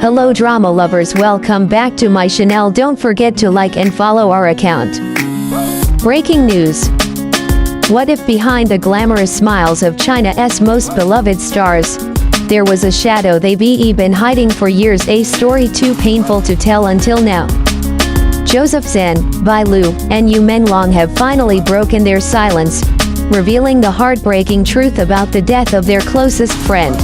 Hello drama lovers, welcome back to my channel. Don't forget to like and follow our account. Breaking news. What if behind the glamorous smiles of China's most beloved stars, there was a shadow they've been hiding for years, a story too painful to tell until now. Zeng, Bai Lu, and Yu Menglong have finally broken their silence, revealing the heartbreaking truth about the death of their closest friend.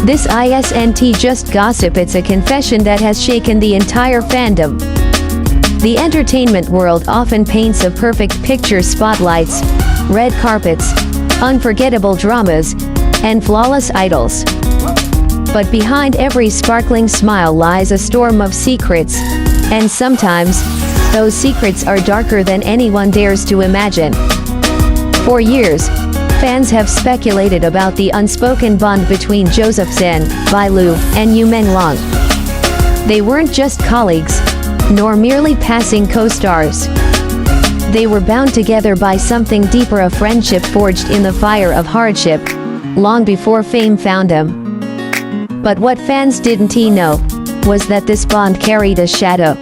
This isn't just gossip, it's a confession that has shaken the entire fandom. The entertainment world often paints a perfect picture: spotlights, red carpets, unforgettable dramas, and flawless idols. But behind every sparkling smile lies a storm of secrets, and sometimes, those secrets are darker than anyone dares to imagine. For years, fans have speculated about the unspoken bond between Zeng, Bai Lu, and Yu Menglong. They weren't just colleagues, nor merely passing co-stars. They were bound together by something deeper, a friendship forged in the fire of hardship, long before fame found them. But what fans didn't know was that this bond carried a shadow.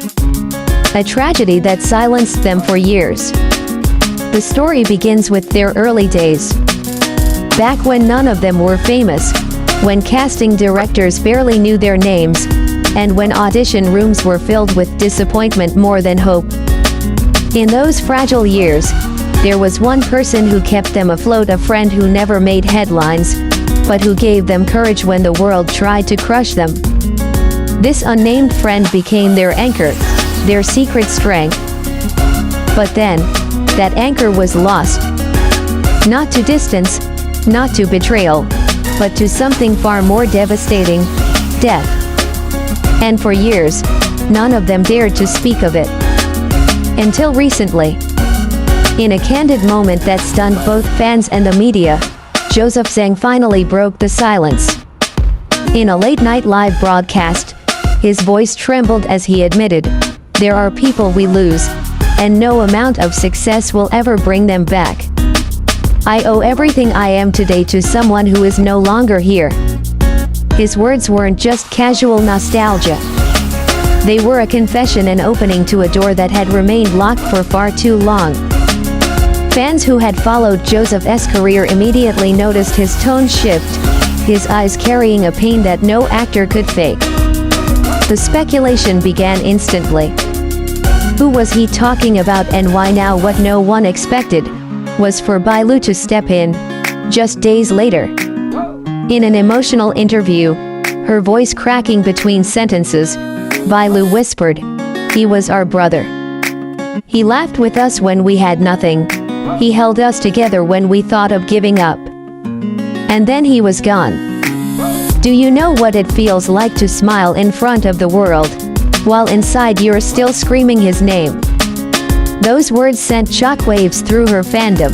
A tragedy that silenced them for years. The story begins with their early days. Back when none of them were famous, when casting directors barely knew their names, and when audition rooms were filled with disappointment more than hope. In those fragile years, there was one person who kept them afloat, a friend who never made headlines, but who gave them courage when the world tried to crush them. This unnamed friend became their anchor, their secret strength. But then, that anchor was lost. Not to distance, not to betrayal, but to something far more devastating: death. And for years, none of them dared to speak of it. Until recently. In a candid moment that stunned both fans and the media, Zeng finally broke the silence. In a late-night live broadcast, his voice trembled as he admitted, "There are people we lose, and no amount of success will ever bring them back. I owe everything I am today to someone who is no longer here." His words weren't just casual nostalgia. They were a confession, an opening to a door that had remained locked for far too long. Fans who had followed Zeng's career immediately noticed his tone shift, his eyes carrying a pain that no actor could fake. The speculation began instantly. Who was he talking about, and why now? What no one expected was for Bai Lu to step in, just days later. In an emotional interview, her voice cracking between sentences, Bai Lu whispered, "He was our brother. He laughed with us when we had nothing. He held us together when we thought of giving up. And then he was gone." Do you know what it feels like to smile in front of the world, while inside you're still screaming his name? Those words sent shockwaves through her fandom.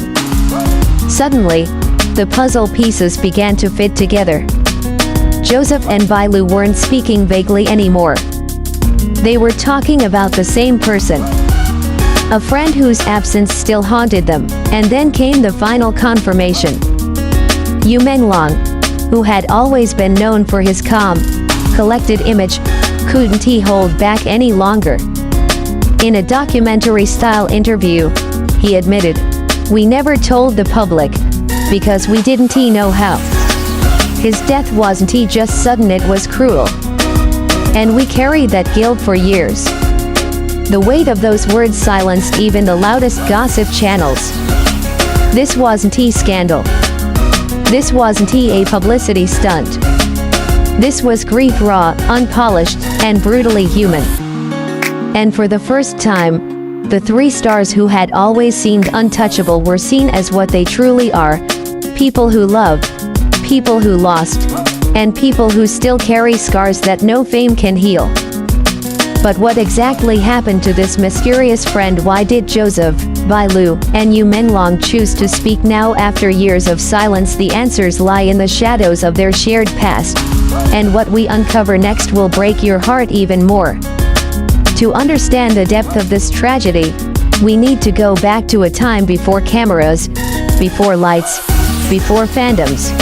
Suddenly, the puzzle pieces began to fit together. Zeng and Bai Lu weren't speaking vaguely anymore. They were talking about the same person. A friend whose absence still haunted them. And then came the final confirmation. Yu Menglong, who had always been known for his calm, collected image, couldn't hold back any longer. In a documentary-style interview, he admitted, "We never told the public, because we didn't know how. His death wasn't just sudden, it was cruel. And we carried that guilt for years." The weight of those words silenced even the loudest gossip channels. This wasn't a scandal. This wasn't a publicity stunt. This was grief, raw, unpolished, and brutally human. And for the first time, the three stars who had always seemed untouchable were seen as what they truly are: people who loved, people who lost, and people who still carry scars that no fame can heal. But what exactly happened to this mysterious friend? Why did Zeng, Bai Lu, and Yu Menglong choose to speak now after years of silence? The answers lie in the shadows of their shared past. And what we uncover next will break your heart even more. To understand the depth of this tragedy, we need to go back to a time before cameras, before lights, before fandoms.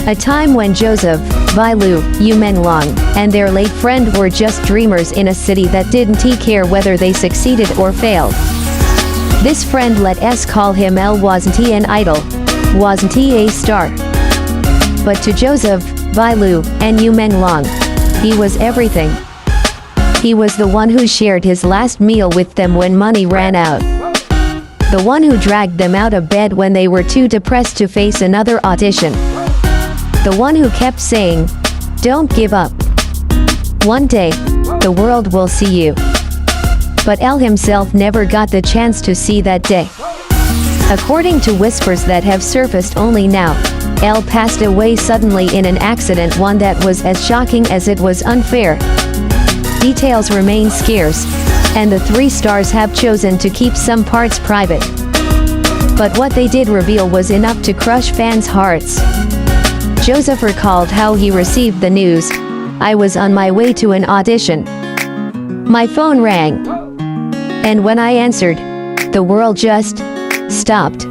A time when Zeng, Bai Lu, Yu Menglong, and their late friend were just dreamers in a city that didn't care whether they succeeded or failed. This friend let us call him L. Wasn't he an idol? Wasn't he a star? But to Joseph, Bai Lu, and Yu Menglong, he was everything. He was the one who shared his last meal with them when money ran out. The one who dragged them out of bed when they were too depressed to face another audition. The one who kept saying, "Don't give up. One day, the world will see you." But L himself never got the chance to see that day. According to whispers that have surfaced only now, L passed away suddenly in an accident, one that was as shocking as it was unfair. Details remain scarce, and the three stars have chosen to keep some parts private. But what they did reveal was enough to crush fans' hearts. Joseph recalled how he received the news. "I was on my way to an audition. My phone rang. And when I answered, the world just stopped.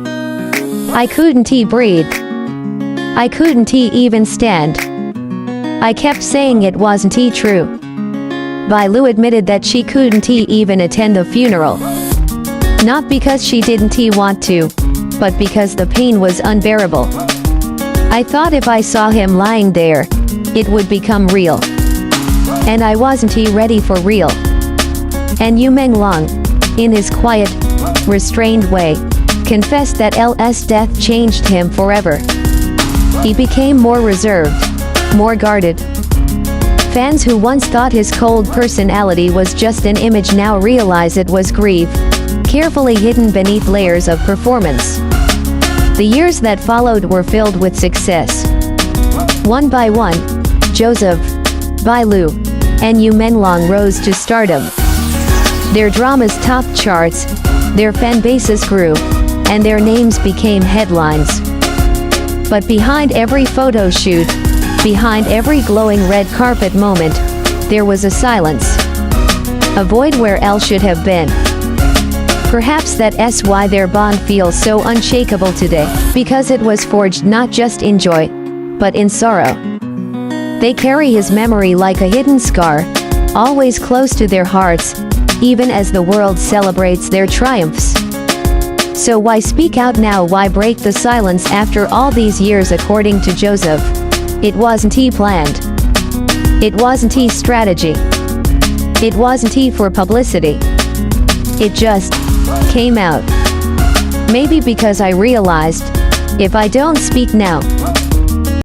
I couldn't breathe. I couldn't even stand. I kept saying it wasn't true." Bai Lu admitted that she couldn't even attend the funeral. Not because she didn't want to, but because the pain was unbearable. "I thought if I saw him lying there, it would become real. And I wasn't ready for real." And Yu Menglong, in his quiet, restrained way, confessed that L's death changed him forever. He became more reserved, more guarded. Fans who once thought his cold personality was just an image now realize it was grief, carefully hidden beneath layers of performance. The years that followed were filled with success. One by one, Joseph, Bai Lu, and Yu Menglong rose to stardom. Their dramas topped charts, their fan bases grew, and their names became headlines. But behind every photo shoot, behind every glowing red carpet moment, there was a silence. A void where L should have been. Perhaps that's why their bond feels so unshakable today, because it was forged not just in joy, but in sorrow. They carry his memory like a hidden scar, always close to their hearts, even as the world celebrates their triumphs. So why speak out now? Why break the silence after all these years? According to Joseph, it wasn't planned. It wasn't strategy. It wasn't for publicity. It just came out. Maybe because I realized, if I don't speak now,